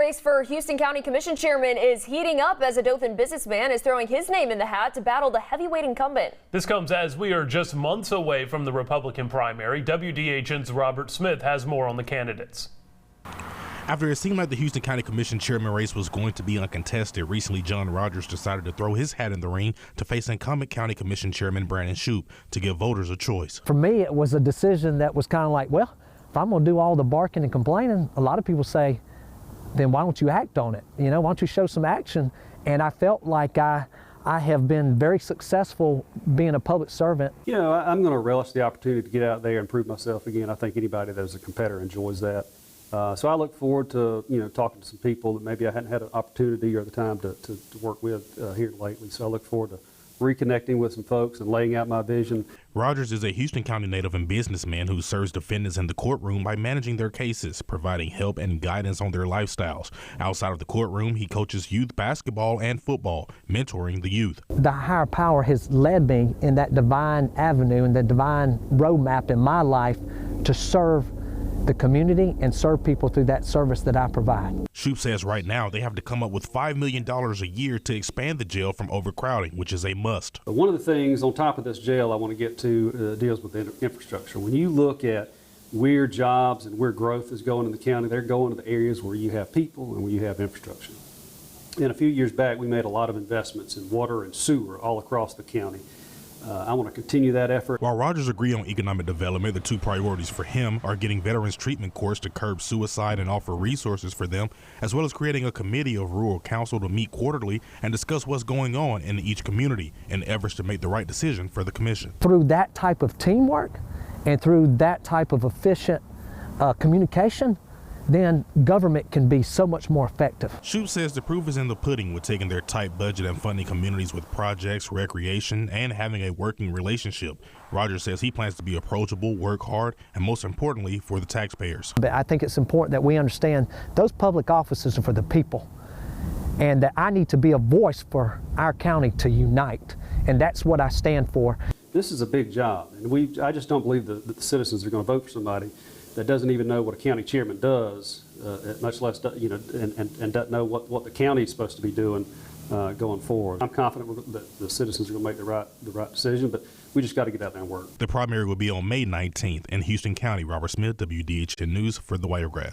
race for Houston County Commission Chairman is heating up as a Dothan businessman is throwing his name in the hat to battle the heavyweight incumbent. This comes as we are just months away from the Republican primary. WDHN's Robert Smith has more on the candidates. After it seemed like the Houston County Commission Chairman race was going to be uncontested, recently John Rogers decided to throw his hat in the ring to face incumbent County Commission Chairman Brandon Shoup to give voters a choice. For me, it was a decision that was kind of like, well, if I'm going to do all the barking and complaining, a lot of people say, then why don't you act on it? You know, why don't you show some action? And I felt like I have been very successful being a public servant. You know, I'm going to relish the opportunity to get out there and prove myself again. I think anybody that's a competitor enjoys that. So I look forward to, talking to some people that maybe I hadn't had an opportunity or the time to work with here lately. So I look forward to reconnecting with some folks and laying out my vision. Rogers is a Houston County native and businessman who serves defendants in the courtroom by managing their cases, providing help and guidance on their lifestyles. Outside of the courtroom, he coaches youth basketball and football, mentoring the youth. The higher power has led me in that divine avenue and the divine roadmap in my life to serve the community and serve people through that service that I provide. Shoup says right now they have to come up with $5 million a year to expand the jail from overcrowding, which is a must. One of the things on top of this jail I want to get to deals with the infrastructure. When you look at where jobs and where growth is going in the county, they're going to the areas where you have people and where you have infrastructure. And a few years back, we made a lot of investments in water and sewer all across the county. I want to continue that effort. While Rogers agreed on economic development, the two priorities for him are getting veterans treatment courts to curb suicide and offer resources for them, as well as creating a committee of rural council to meet quarterly and discuss what's going on in each community in efforts to make the right decision for the commission. Through that type of teamwork and through that type of efficient communication, then government can be so much more effective. Shoup says the proof is in the pudding with taking their tight budget and funding communities with projects, recreation, and having a working relationship. Rogers says he plans to be approachable, work hard, and most importantly, for the taxpayers. But I think it's important that we understand those public offices are for the people, and that I need to be a voice for our county to unite, and that's what I stand for. This is a big job, and I just don't believe that the citizens are going to vote for somebody that doesn't even know what a county chairman does, much less, and doesn't know what the county is supposed to be doing going forward. I'm confident that the citizens are going to make the right decision, but we just got to get out there and work. The primary will be on May 19th in Houston County. Robert Smith, WDHN News for the Wiregrass.